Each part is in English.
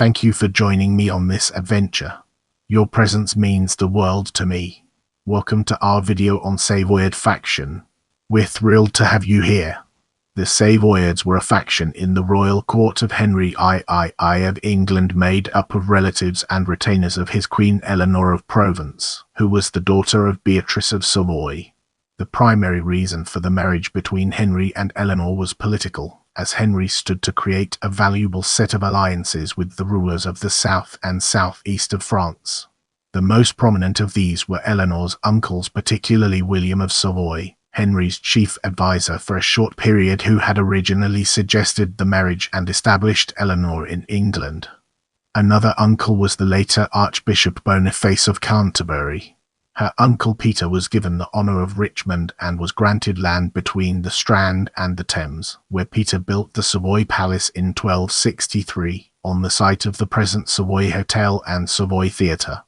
Thank you for joining me on this adventure. Your presence means the world to me. Welcome to our video on Savoyard faction. We're thrilled to have you here. The Savoyards were a faction in the royal court of Henry III of England, made up of relatives and retainers of his Queen Eleanor of Provence, who was the daughter of Beatrice of Savoy. The primary reason for the marriage between Henry and Eleanor was political, as Henry stood to create a valuable set of alliances with the rulers of the south and southeast of France. The most prominent of these were Eleanor's uncles, particularly William of Savoy, Henry's chief advisor for a short period, who had originally suggested the marriage and established Eleanor in England. Another uncle was the later Archbishop Boniface of Canterbury. Her uncle Peter was given the Honour of Richmond and was granted land between the Strand and the Thames, where Peter built the Savoy Palace in 1263, on the site of the present Savoy Hotel and Savoy Theatre.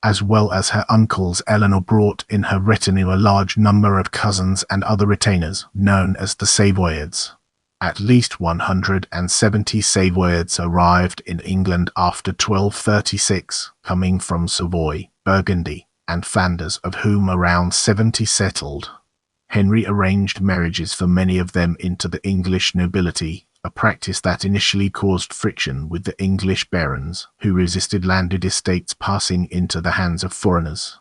As well as her uncles, Eleanor brought in her retinue a large number of cousins and other retainers, known as the Savoyards. At least 170 Savoyards arrived in England after 1236, coming from Savoy, Burgundy, and Flanders, of whom around 70 settled. Henry arranged marriages for many of them into the English nobility, a practice that initially caused friction with the English barons, who resisted landed estates passing into the hands of foreigners.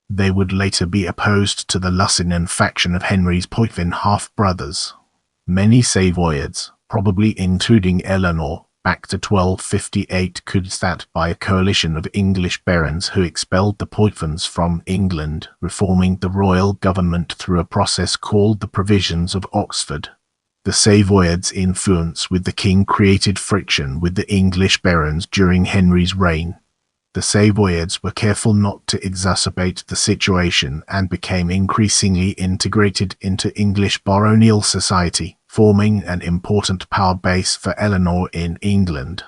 They would later be opposed to the Lusignan faction of Henry's Poitevin half-brothers. Many Savoyards, probably including Eleanor, back to 1258, could sat by a coalition of English barons who expelled the Poitevins from England, reforming the royal government through a process called the Provisions of Oxford. The Savoyards' influence with the king created friction with the English barons during Henry's reign. The Savoyards were careful not to exacerbate the situation and became increasingly integrated into English baronial society, forming an important power base for Eleanor in England.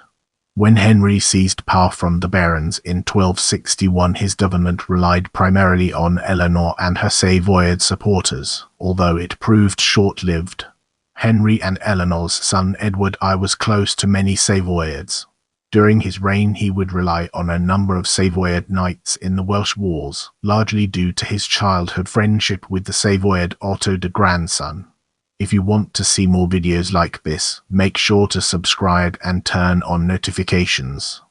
When Henry seized power from the barons in 1261, his government relied primarily on Eleanor and her Savoyard supporters, although it proved short-lived. Henry and Eleanor's son Edward I was close to many Savoyards. During his reign he would rely on a number of Savoyard knights in the Welsh Wars, largely due to his childhood friendship with the Savoyard Otto, the grandson. If you want to see more videos like this, make sure to subscribe and turn on notifications.